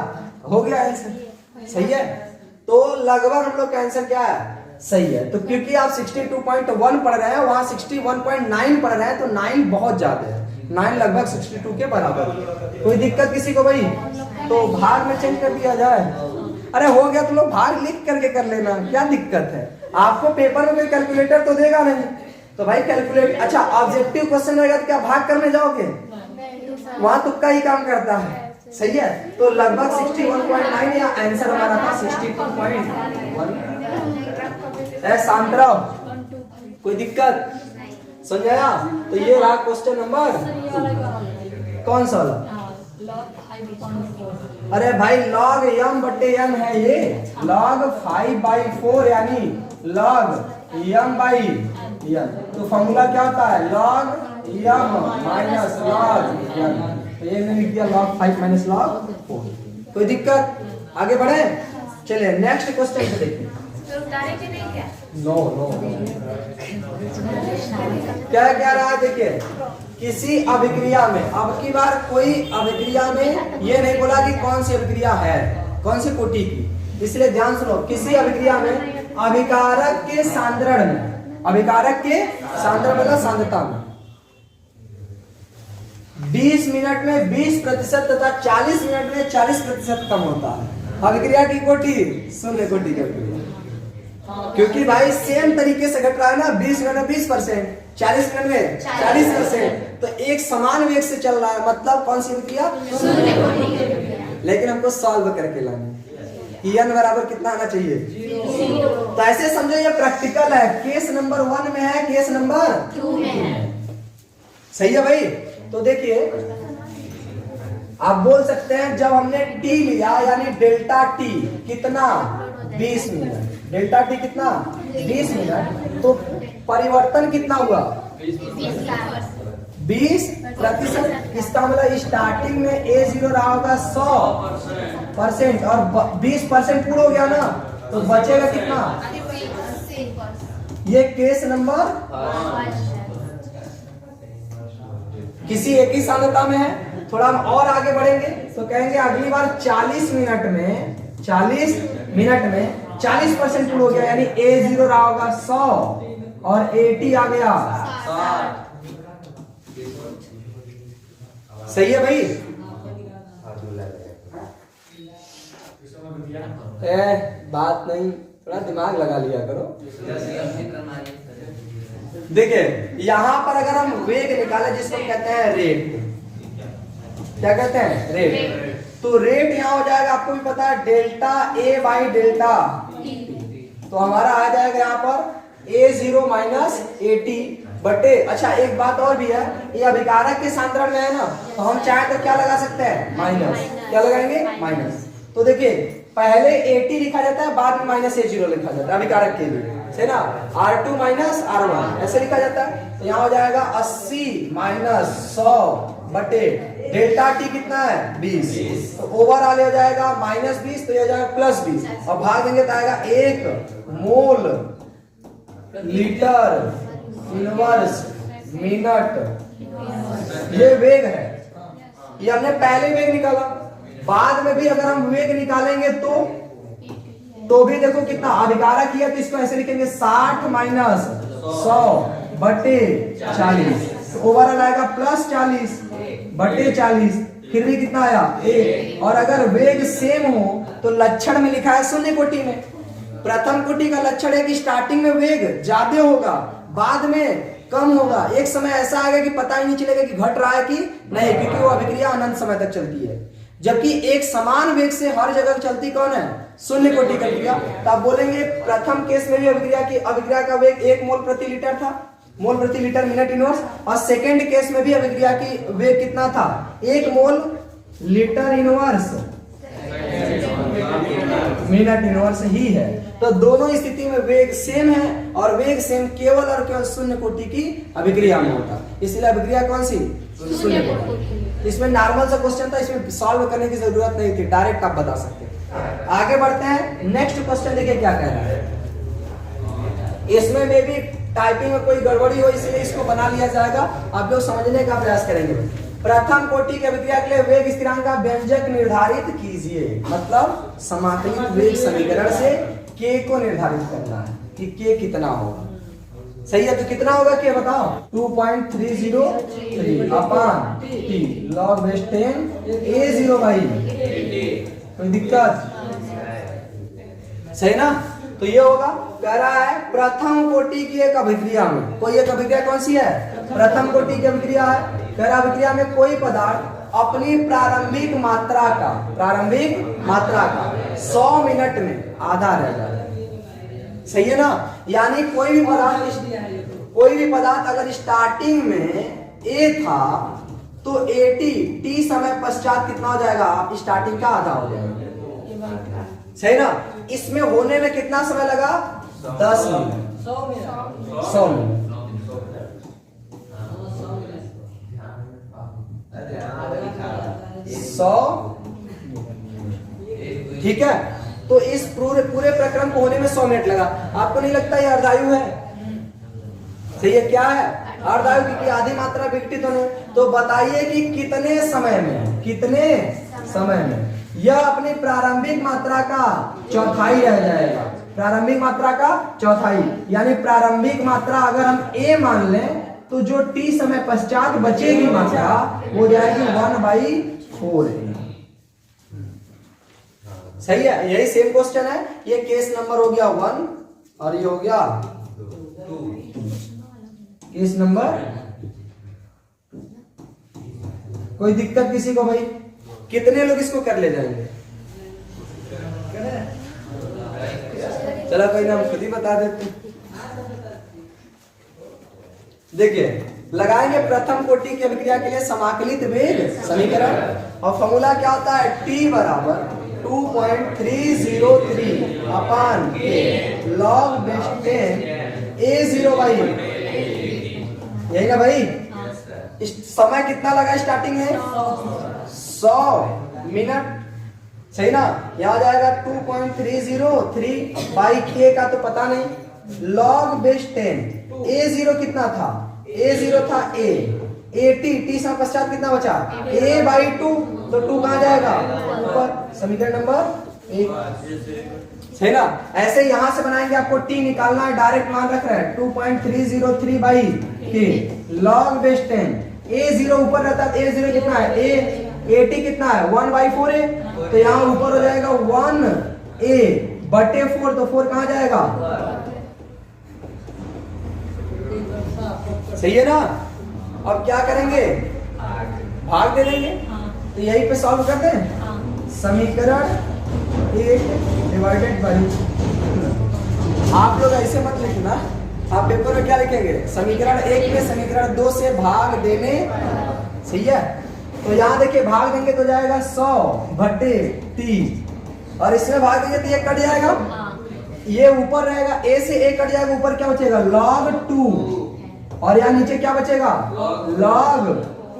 Speaker 1: हो गया आंसर, सही है। तो लगभग हम लोग का आंसर क्या है? सही है। तो क्योंकि आप 62.1 पढ़ रहे हैं, वहां 61.9 पढ़ रहे हैं, तो 9 बहुत ज्यादा है, 9 लगभग 62 के बराबर। कोई दिक्कत किसी को भाई? तो भाग में चेंज कर दिया जाए। अरे हो गया, तो लोग भाग लिख करके कर लेना, क्या दिक्कत है? आपको पेपर में कोई कैलकुलेटर तो देगा नहीं, तो भाई कैलकुलेट। अच्छा ऑब्जेक्टिव क्वेश्चन रहेगा तो क्या भाग करने जाओगे? वहां तुक्का ही काम करता है, सही है। तो लगभग 61.9 या आंसर हमारा था 62.1। शांतराव कोई दिक्कत? समझाया? तो ये रहा क्वेश्चन नंबर, कौन सा वाला? अरे भाई log m बटे n है ये, log 5/4 यानी log m by n। तो फॉर्मूला क्या होता है? log m minus log n। तो ये मैंने लिख दिया log 5 माइनस log 4। कोई दिक्कत? आगे बढ़े, चलिए नेक्स्ट क्वेश्चन पे देखिए। नो क्या क्या रहा? देखिए किसी अभिक्रिया में, अब की बार कोई अभिक्रिया में ये नहीं बोला कि कौन सी अभिक्रिया है, कौन सी कोटि की, इसलिए ध्यान सुनो। किसी अभिक्रिया में अभिकारक के सांद्रण में, अभिकारक के सांद्रण मतलब सांद्रता में 20 मिनट में 20% तथा 40 मिनट में 40% कम होता है। अभिक्रिया की कोटि, शून्य कोटि की अभिक्रिया, क्योंकि भाई सेम तरीके से घट रहा है ना, 20 मिनट में 20%, 40 मिनट में 40%, तो एक समान वेग से चल रहा है, मतलब कौन सी अभिक्रिया? लेकिन हमको सॉल्व करके लाना, n बराबर कितना आना चाहिए? तो ऐसे समझो ये प्रैक्टिकल है, केस नंबर 1 में है, केस नंबर 2 में है, सही है भाई। तो देखिए आप बोल सकते हैं जब हमने t लिया यानी डेल्टा t कितना? 20 मिनट, डेल्टा टी कितना? 20 मिनट, तो परिवर्तन कितना हुआ? 20%। इसका मतलब स्टार्टिंग में A0 रहा होगा 100% और 20% पूरा हो गया ना, तो बचेगा कितना? ये केस नंबर किसी एक ही सांद्रता में है। थोड़ा हम और आगे बढ़ेंगे तो कहेंगे अगली बार 40 मिनट में 40 मिनट में 40% फुल हो गया, यानी A0 रहा होगा 100 और 80 आ गया 60। सही है भाई? बात नहीं, थोड़ा दिमाग लगा लिया करो। देखिए यहां पर अगर हम वेग निकाले जिसको कहते हैं रेट, क्या कहते हैं? रेट। तो रेट यहां हो जाएगा, आपको भी पता है, delta A by delta T. तो हमारा आ जाएगा यहां पर A0 माइनस AT बटे। अच्छा एक बात और भी है, ये अभिकारक के सांद्रण में है ना, तो हम चाहे तो क्या लगा सकते हैं? माइनस। क्या लगाएंगे? माइनस। तो देखिए पहले AT लिखा जाता है, बाद में माइनस A0 लिखा जाता है अभिकारक के लिए, है ना। R2 माइनस R1 ऐसे लिखा जाता है। तो यहाँ हो जाएगा 80 माइनस 100 बटे डेल्टा टी कितना है? 20। तो ओवरऑल हो जाएगा माइनस 20, तो ये हो जाएगा प्लस 20 और भाग देंगे तो आएगा 1 मोल लीटर इनवर्स मिनट। ये वेग है, ये हमने पहले वेग निकाला। बाद में भी अगर हम वेग निकालेंगे तो भी देखो कितना अभिकारक किया, तो इसको ऐसे लिखेंगे 60 माइनस 100 बटे 40। तो ओवरऑल आएगा प्लस 40 बटे 40, फिर भी कितना आया? 1। और अगर वेग सेम हो तो लक्षण में लिखा है शून्य कोटि में। प्रथम कोटि का लक्षण है कि स्टार्टिंग में वेग ज्यादा होगा, बाद में कम होगा। एक समय ऐसा आएगा कि पता ही नहीं चलेगा कि घट रहा है कि नहीं, क्योंकि वो अभिक्रिया अनंत समय तक चलती है। जबकि एक समान वेग से हर जगह चलती कौन है? शून्य कोटि की अभिक्रिया। तो आप बोलेंगे प्रथम केस में भी अभिक्रिया का वेग 1 मोल प्रति लीटर था, मोल प्रति लीटर मिनट इनवर्स। और सेकेंड केस में भी अभिक्रिया की वेग कितना था? 1 mole litre inverse minute inverse ही है। तो दोनों स्थिति में वेग सेम है, और वेग सेम केवल और केवल शून्य कोटि की अभिक्रिया में होता। इसलिए अभिक्रिया कौन सी? शून्य कोटि। इसमें नॉर्मल सा क्वेश्चन था, इसमें सॉल्व करने की जरूरत नहीं थी, डायरेक्ट आप बता सकते हैं। आगे बढ़ते हैं, नेक्स्ट क्वेश्चन देखिए क्या कह रहा है। इसमें में भी टाइपिंग में कोई गड़बड़ी हो, इसलिए इसको बना लिया जाएगा, आप लोग समझने का प्रयास करेंगे। प्रथम कोटि की अभिक्रिया के लिए वेग स्थिरांक का व्यंजक निर्धारित कीजिए। मतलब समाकलित वेग समीकरण से k को निर्धारित करना है कि k कितना होगा। सही है, तो कितना होगा k बताओ? 2.303 अपान t log base 10 A0 by. कोई दिक्कत? सही ना? तो ये होगा, कह रहा है प्रथम कोटि की एक अभिक्रिया में, कोई एक अभिक्रिया कौन सी है? प्रथम कोटि की अभिक्रिया है। कह रहा अभिक्रिया में कोई पदार्थ अपनी प्रारंभिक मात्रा का 100 मिनट में आधा रह जाए। सही है ना? यानी कोई भी पदार्थ अगर स्टार्टिंग में A था तो AT समय पश्चात कितना हो जाएगा? आप स्टार्टिंग का आधा हो जाएगा। सही ना? इसमें होने में कितना समय लगा? 10 मिनट। 100 मिनट। ठीक है, तो इस पूरे प्रक्रम को होने में 100 मिनट लगा। आपको नहीं लगता ये अर्धायु है? सही है, क्या है? अर्धायु, क्योंकि आधी मात्रा विघटित होने। तो बताइए कि कितने समय में यह अपनी प्रारंभिक मात्रा का चौथाई रह जाएगा। प्रारंभिक मात्रा का चौथाई, यानी प्रारंभिक मात्रा अगर हम A मान लें तो जो T समय पश्चात बचेगी मात्रा वो जाएगी 1/4। सही है, यही सेम क्वेश्चन है। ये केस नंबर हो गया 1 और ये हो गया 2। Case number 2। कोई दिक्कत किसी को भाई? कितने लोग इसको कर ले जाएंगे? चलो कोई ना, हम खुद ही बता देते। देखिए लगाएंगे प्रथम कोटि की अभिक्रिया के लिए समाकलित वेग समीकरण, और फॉर्मूला क्या होता है? T बराबर 2.303 अपान log base 10 A0 बाई। यही ना भाई? समय कितना लगा स्टार्टिंग में? 100 मिनट। सही ना? यहाँ जाएगा 2.303 बाई k का तो पता नहीं, log base 10 A0 कितना था? A0 था A, T समय पश्चात कितना बचा? A/2, तो 2 कहाँ जाएगा? ऊपर। समीकरण नंबर है ना। ऐसे यहां से बनाएंगे, आपको टी निकालना है, डायरेक्ट मान रख रहे हैं 2.303 बाई के लॉग बेस 10। a0 ऊपर रहता है, a0 कितना है, a कितना है 1/4 है, तो यहाँ ऊपर हो जाएगा 1a बटे 4, तो 4 कहां जाएगा, सही है ना। अब क्या करेंगे, भाग दे देंगे, तो यहीं पे सॉल्व करते हैं। समीकरण 8 डिवाइडेड बाई, आप लोग ऐसे मत लिखना, आप पेपर में क्या लिखेंगे, समीकरण 1 में समीकरण 2 से भाग देने, सही है। तो यहाँ देखिए भाग देंगे तो जाएगा 100 बटे 30, और इसमें भाग देंगे तो ये कट जाएगा, ये ऊपर रहेगा, a से a कट जाएगा, ऊपर क्या बचेगा log 2, और यहाँ नीचे क्या बचेगा log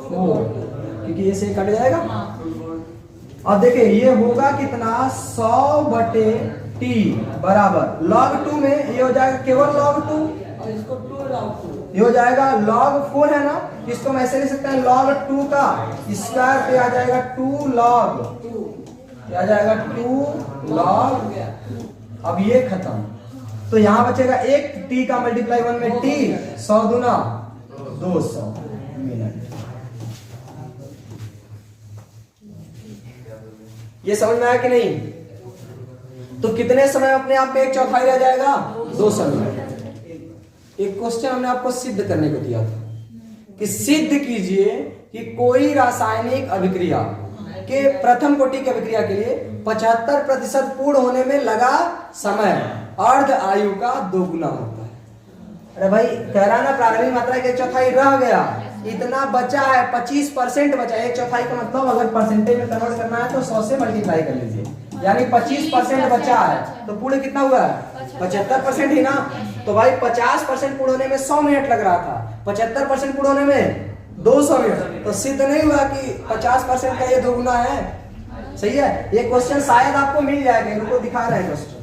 Speaker 1: 4, क्योंकि ये से कट जाएगा। अब देखिए ये होगा कितना 100 बटे t बराबर log 2 में ये हो जाएगा केवल log 2, ये हो जाएगा log 4 है ना, इसको हम ऐसे लिख सकते हैं log 2 का स्क्वायर पे आ जाएगा 2 log, क्या आ जाएगा 2 log। अब ये खत्म, तो यहां बचेगा एक t का मल्टीप्लाई 1 में t, 100 दूना 200 मिनट। ये समझ में आया कि नहीं। तो कितने समय अपने आप में 1/4 रह जाएगा, 200 मिनट। एक क्वेश्चन हमने आपको सिद्ध करने को दिया था कि सिद्ध कीजिए कि कोई रासायनिक अभिक्रिया के प्रथम कोटि की अभिक्रिया के लिए 75% पूर्ण होने में लगा समय अर्ध आयु का 2 गुना होता है। अरे भाई कह रहा ना प्रारंभिक मात्रा के 1/4 रह गया, इतना बचा है, 25% बचा है। 1/4 का मतलब अगर परसेंटेज में कन्वर्ट करना है तो 100 से मल्टीप्लाई कर लीजिए, यानी 25% बचा है, तो पूर्ण कितना हुआ है 75% ही ना। तो भाई 50% पूर्ण होने में 100 मिनट लग रहा था, 75% पूर्ण होने में 200 मिनट, तो सिद्ध नहीं हुआ कि 50% का ये 2 गुना है, सही है। ये क्वेश्चन शायद आपको मिल जाएगा, इनको दिखा रहे हैं क्वेश्चन,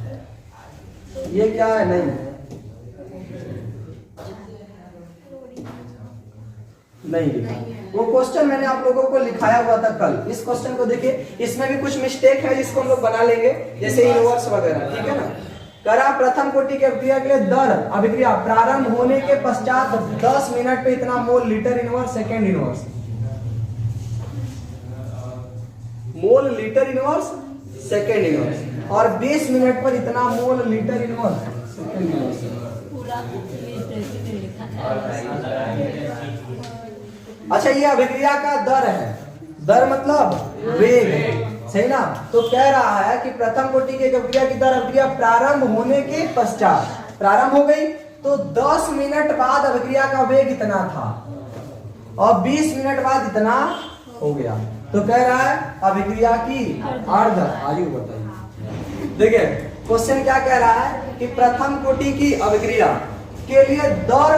Speaker 1: ये क्या है नहीं लिखा। वो क्वेश्चन मैंने आप लोगों को लिखाया हुआ था कल, इस क्वेश्चन को देखिए, इसमें भी कुछ मिस्टेक है जिसको हम लोग बना लेंगे, जैसे इनवर्स वगैरह, ठीक है ना। करा प्रथम कोटि की अभिक्रिया के लिए दर अभिक्रिया प्रारंभ होने के पश्चात 10 मिनट पे इतना मोल लीटर इनवर्स सेकेंड इनवर्स, मोल लीटर इनवर्स सेकेंड इनवर्स, और 20 मिनट पर इतना मोल लीटर इनवर्स सेकेंड इनवर्स। अच्छा ये अभिक्रिया का दर है, दर मतलब वेग, सही ना। तो कह रहा है कि प्रथम कोटि की अभिक्रिया की दर अभिक्रिया प्रारंभ होने के पश्चात, प्रारंभ हो गई तो 10 मिनट बाद अभिक्रिया का वेग इतना था और 20 मिनट बाद इतना हो गया। तो कह रहा है अभिक्रिया की अर्ध आयु बताइए। देखिए क्वेश्चन क्या कह रहा है कि प्रथम कोटि की अभिक्रिया के लिए दर,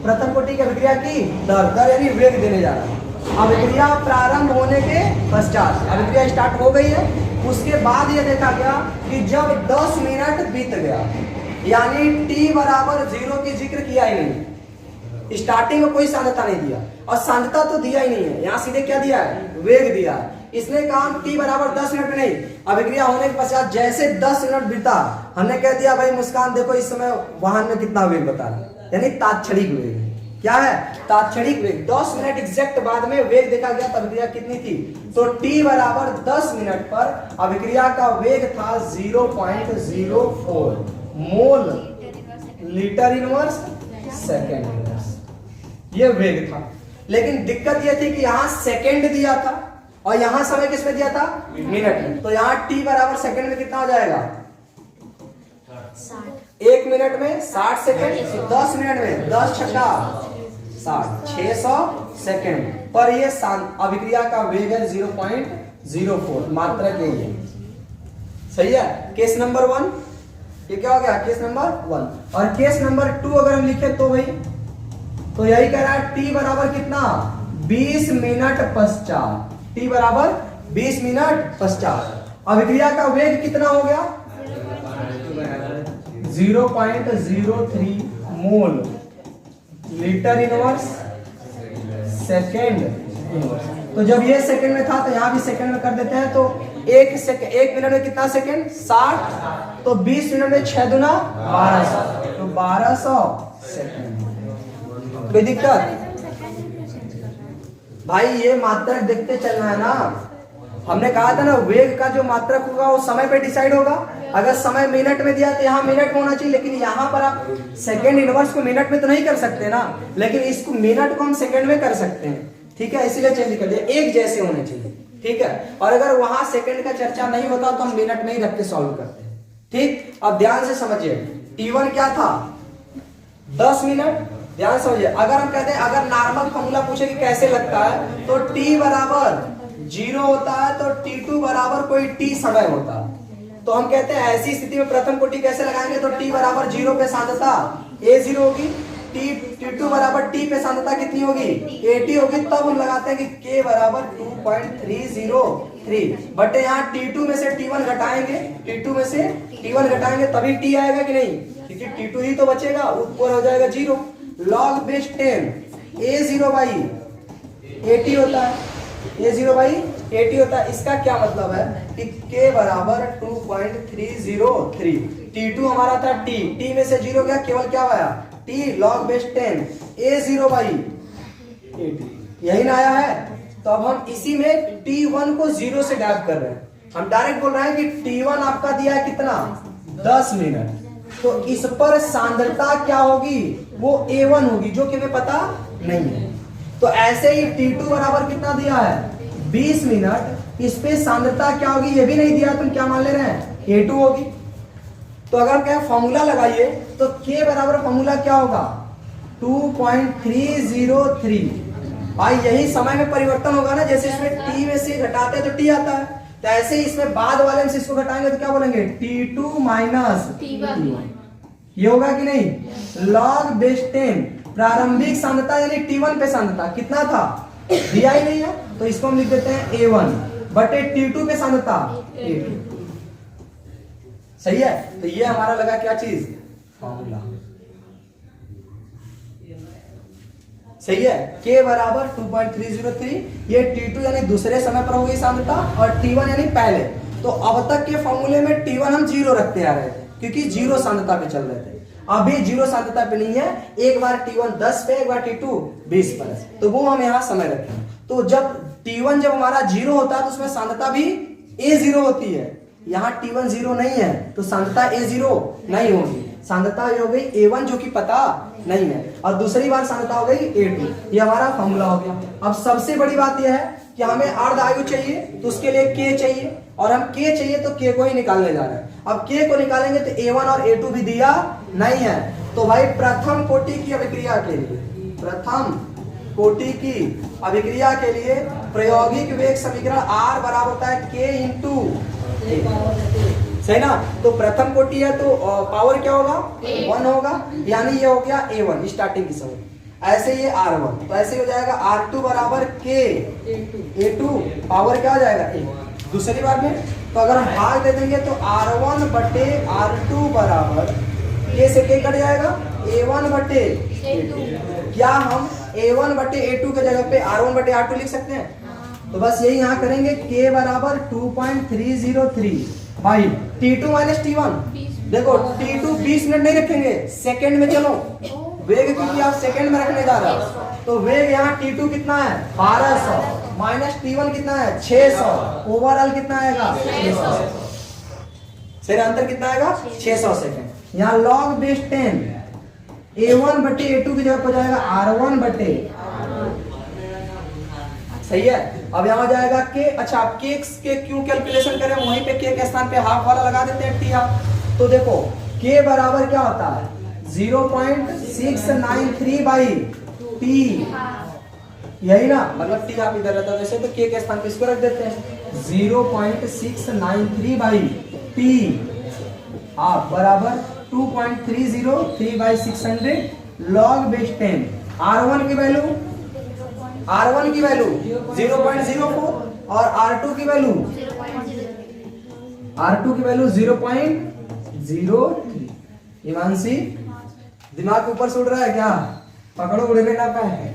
Speaker 1: प्रथम कोटि की अभिक्रिया की दर, दर यानी वेग देने जा रहा है। अभिक्रिया प्रारंभ होने के पश्चात, अभिक्रिया स्टार्ट हो गई है, उसके बाद ये देखा गया कि जब 10 मिनट बीत गया, यानी t बराबर 0 की जिक्र किया ही नहीं, स्टार्टिंग में कोई सांद्रता नहीं दिया, और सांद्रता तो दिया ही नहीं है, यहाँ सीधे क्या दिया है, वेग दिया है। इसने कहा t बराबर 10 मिनट में नहीं, अभिक्रिया होने के पश्चात जैसे 10 मिनट बीता, हमने कह दिया भाई मुस्कान देखो इस समय वाहन में कितना वेग बता रहा है, यानी तात्क्षणिक वेग। क्या है, तात्क्षणिक वेग। 10 मिनट एग्जैक्ट बाद में वेग देखा गया, तब अभिक्रिया कितनी थी, तो t बराबर 10 मिनट पर अभिक्रिया का वेग था 0.04 मोल लीटर इनवर्स सेकेंड इनवर्स, ये वेग था। लेकिन दिक्कत ये थी कि यहाँ सेकेंड दिया था और यहाँ समय किसमें दिया था, मिनट में। तो यहाँ t बराबर सेकेंड में कितना हो जाएगा, 1 मिनट में 60 सेकेंड, 10 मिनट में 10 छक्का 60, 600 सेकेंड पर ये अभिक्रिया का वेग है 0.04 मात्रक के लिए, सही है। केस नंबर 1 ये क्या हो गया, केस नंबर 1। और केस नंबर 2 अगर हम लिखे तो भाई, तो यही कह रहा है t बराबर कितना, 20 मिनट पश्चात, t बराबर 20 मिनट पश्चात अभिक्रिया का वेग कितना हो गया, 0.03 मोल लीटर इनवर्स सेकेंड इनवर्स। तो जब ये सेकंड में था तो यहाँ भी सेकंड में कर देते हैं। तो एक मिनट में कितना सेकंड? 60। तो 20 मिनट में 6 दूना 1200, तो 1200 सेकंड। कोई दिक्कत भाई? ये मात्रक देखते चलना है ना। हमने कहा था ना वेग का जो मात्रक होगा वो समय पे डिसाइड होगा। अगर समय मिनट में दिया तो यहाँ मिनट में होना चाहिए, लेकिन यहाँ पर आप सेकंड इनवर्स को मिनट में तो नहीं कर सकते ना, लेकिन इसको मिनट को हम सेकंड में कर सकते हैं। ठीक है, इसीलिए चेंज कर दिया, एक जैसे होने चाहिए। ठीक है, और अगर वहां सेकंड का चर्चा नहीं होता तो हम मिनट में ही रख के सॉल्व करते हैं। ठीक, अब ध्यान से समझिए T1 क्या था? 10 मिनट। ध्यान समझिए, अगर हम कहते हैं अगर नॉर्मल फॉर्मूला पूछे कि कैसे लगता है तो T बराबर 0 होता है, तो T2 बराबर कोई T समय होता है। तो हम कहते हैं ऐसी स्थिति में प्रथम कोटि कैसे लगाएंगे? तो T बराबर 0 पे सांद्रता A0 होगी, T2 बराबर T पे सांद्रता कितनी होगी? AT होगी। तब हम लगाते हैं कि K बराबर 2.303 बटे यहाँ T2 में से T1 घटाएंगे, T2 में से T1 घटाएंगे तभी T आएगा कि नहीं? क्योंकि T2 ही तो बचेगा, ऊपर हो जाएगा 0। log base 10 A0 by AT होता है, A0 बाई AT होता है। इसका क्या मतलब है कि K बराबर 2.303, T2 हमारा था T में से 0 गया, केवल क्या आया? T log base 10 A0 by AT, यही ना आया है। तो अब हम इसी में T1 को 0 से गायब कर रहे हैं। हम डायरेक्ट बोल रहे हैं कि T1 आपका दिया है कितना? 10 मिनट। तो इस पर सांद्रता क्या होगी? वो A1 होगी, जो कि हमें पता नहीं है। तो ऐसे ही T2 बराबर कितना दिया है? 20 मिनट। इस पे सांद्रता क्या होगी ये भी नहीं दिया, तुम क्या मान ले रहे हैं? A2 होगी। तो अगर क्या फॉर्मूला लगाइए तो K बराबर फॉर्मूला क्या होगा? 2.303। भाई यही समय में परिवर्तन होगा ना, जैसे इसमें T में से घटाते हैं तो T आता है, तो ऐसे ही इसमें बाद वाले में से इसको घटाएंगे तो क्या बोलेंगे? T2 minus T1। ये होगा कि नहीं? log बेस 10 प्रारंभिक सांद्रता यानी T1 पे सांद्रता कितना था? दिया ही नहीं है, तो इसको हम लिख देते हैं A1 बटे T2 पे सांद्रता A2। सही है, तो ये हमारा लगा क्या चीज? फॉर्मूला। सही है, K बराबर 2.303, ये T2 यानी दूसरे समय पर होगी सांद्रता, और T1 यानी पहले। तो अब तक के फॉर्मूले में T1 हम 0 रखते आ रहे थे क्योंकि 0 सांद्रता पे चल रहे थे। अभी 0 सांद्रता पे नहीं है, एक बार T1 10 पे, एक बार T2 20 पर, तो वो हम यहाँ समय रखें। तो जब T1 जब हमारा 0 होता है तो उसमें सांद्रता भी A0 होती है। यहाँ T1 0 नहीं है तो सांद्रता A0 नहीं होगी, सांद्रता हो गई A1 जो कि पता नहीं है, और दूसरी बार सांद्रता हो गई A2। ये हमारा फॉर्मूला हो गया। अब सबसे बड़ी बात यह है कि हमें अर्ध आयु चाहिए, तो उसके लिए K चाहिए, और हम K चाहिए तो K को ही निकालने जा रहे हैं। अब K को निकालेंगे तो A1 और A2 भी दिया नहीं है। तो भाई प्रथम कोटि की अभिक्रिया के लिए, प्रथम कोटि की अभिक्रिया के लिए प्रायोगिक वेग समीकरण R बराबर होता है K इंटू, सही ना? तो प्रथम कोटि है तो पावर क्या होगा? 1 होगा, यानी ये हो गया A1 स्टार्टिंग की समय। ऐसे ये R1, तो ऐसे हो जाएगा R2 बराबर K A2 पावर क्या हो जाएगा? 1। दूसरी बार में तो अगर हम भाग दे देंगे तो R1 बटे R2 बराबर K से K कट जाएगा, A1 बटे A2। क्या हम A1 बटे A2 के जगह पे R1 बटे R2 लिख सकते हैं? तो बस यही यहाँ करेंगे। K बराबर 2.303 भाई T2 माइनस T1। देखो T2 20 मिनट नहीं रखेंगे, सेकंड में चलो, वेग क्योंकि आप सेकंड में रखने जा रहे हो। तो वेग यहाँ T2 कितना है? 1200 माइनस T1 कितना है? 600, ओवरऑल कितना आएगा? 600। सही, अंतर कितना आएगा? 600 सेकंड। यहाँ log बेस 10 A1 बटे A2 की जगह पर जाएगा R1 बटे, सही है। अब यहाँ जाएगा K। अच्छा, अब K के क्यों कैलकुलेशन करें, वहीं पे K के स्थान पे हाफ वाला लगा देते हैं T हाफ। तो देखो K बराबर क्या होता है? 0.693 बाई T, यही ना, मतलब T हाफ इधर रहता है वैसे, तो K के स्थान पे इसको रख देते हैं 0.693 बाई T हाफ बराबर 2.303 बाई 600 log बेस 10। R1 की वैल्यू 0.04 और R2 की वैल्यू 0.03। हिमांशी दिमाग ऊपर से उड़ रहा है क्या? पकड़ो, उड़ने ना पाए।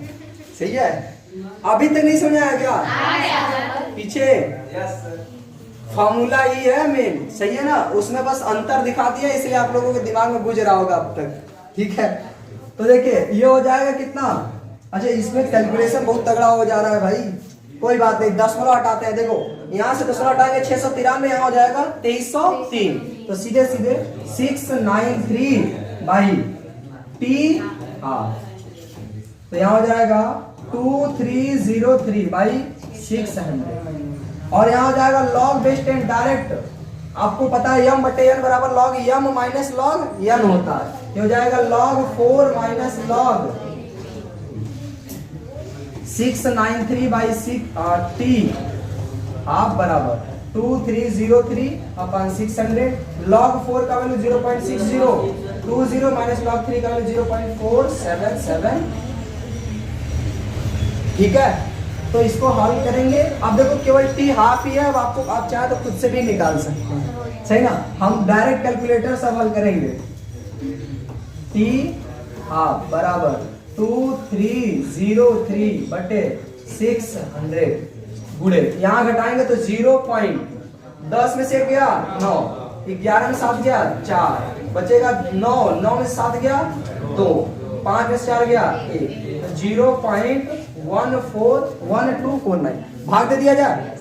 Speaker 1: सही है, अभी तक नहीं समझ आया क्या? पीछे फॉर्मूला ही है मेन, सही है ना, उसमें बस अंतर दिखा दिया, इसलिए आप लोगों के दिमाग में गुज रहा होगा अब तक। ठीक है, तो देखिए ये हो जाएगा कितना। अच्छा इसमें कैलकुलेशन बहुत तगड़ा हो जा रहा है भाई, कोई बात नहीं, दशमलव हटाते हैं। देखो यहाँ से दशमलव हटाएंगे 693, यहाँ हो जाएगा 2303, तो सीधे सीधे 693 बाई टी, हाँ तो यहाँ हो जाएगा 2303 बाई 600, और यहाँ हो जाएगा लॉग बेस 10 डायरेक्ट। आपको पता है यम बटे एन बराबर लॉग यम माइनस लॉग एन होता है, ये हो जाएगा log 4 minus log 693 by 6 T आप बराबर 2303 अपन 600, log 4 का वैल्यू 0.60, 20 माइनस log 3 का वैल्यू 0.477। ठीक है, तो इसको हल करेंगे। अब देखो केवल टी हाफ ही है, अब आपको आप चाहे तो खुद से भी निकाल सकते हैं, सही ना। हम डायरेक्ट कैलकुलेटर से हल करेंगे। टी हाफ बराबर 2303 बटे 600 गुणे, यहाँ घटाएंगे तो 0.10 में से गया 9, 11 में 7 गया 4, बचेगा 9, 9 में 7 गया 2, 5 में 4 गया 1, 0.141249 भाग दे दिया जाए।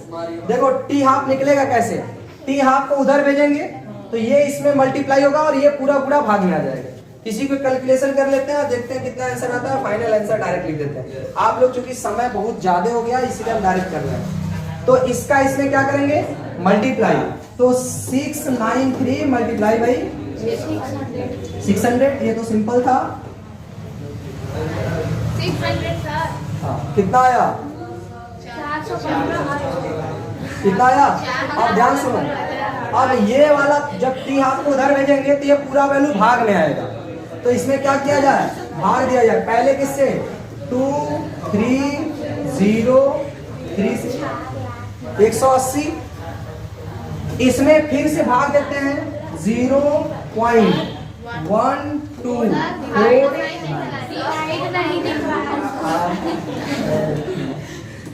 Speaker 1: देखो टी हाफ निकलेगा कैसे, टी हाफ को उधर भेजेंगे तो ये इसमें मल्टीप्लाई होगा और ये पूरा पूरा भाग में आ जाएगा। किसी को कैलकुलेशन कर लेते हैं, देखते हैं कितना आंसर आता है, फाइनल आंसर डायरेक्ट लिख देते हैं। आप लोग चूंकि समय बहुत ज्यादा हो गया इसीलिए हम डायरेक्ट कर रहे हैं, तो इसका इसमें क्या करेंगे मल्टीप्लाई, तो 693 मल्टीप्लाई बाई 600, ये तो सिंपल था।
Speaker 2: 600 सर,
Speaker 1: हाँ कितना आया,
Speaker 2: 415
Speaker 1: कितना आया। अब ध्यान सुनो, अब ये वाला जब टी हाफ को उधर भेजेंगे तो ये पूरा वैल्यू भाग में आएगा, तो इसमें क्या किया जाए भाग दिया जाए। पहले किससे 2303 से 180, इसमें फिर से भाग देते हैं 0.1249,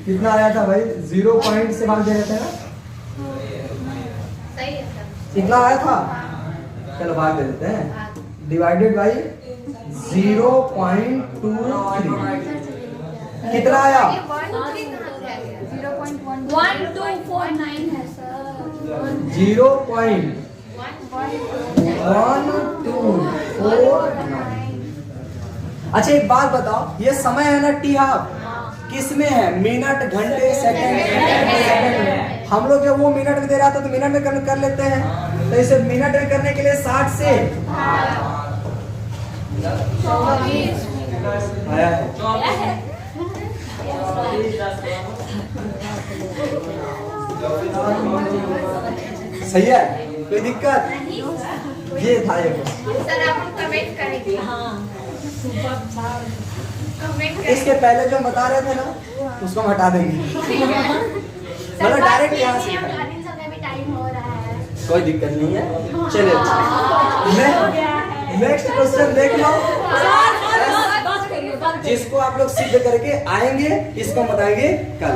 Speaker 1: कितना आया था भाई, 0 पॉइंट से भाग दे देते हैं ना,
Speaker 2: सही है सर।
Speaker 1: कितना आया था, चलो भाग दे देते हैं, डिवाइडेड बाई 0.23 कितना आया,
Speaker 2: 0.1249 है सर।
Speaker 1: 0.1249। अच्छा एक बात बताओ, ये समय है ना टी हाफ किस में है, मिनट घंटे सेकंड में। हम लोग जब वो मिनट में दे रहा था तो मिनट में कर लेते हैं, तो इसे मिनट में करने के लिए 60 से आया है। सही है, कोई दिक्कत, ये था ये
Speaker 2: सर आप कमेंट करेंगे, कमेंट
Speaker 1: इसके पहले जो हम बता रहे थे ना उसको हम हटा देंगे, मतलब डायरेक्ट यहाँ से
Speaker 2: टाइम हो रहा है,
Speaker 1: कोई दिक्कत नहीं है। चलिए नेक्स्ट क्वेश्चन देख लो, जिसको आप लोग सिद्ध करके आएंगे इसको बताएंगे कल।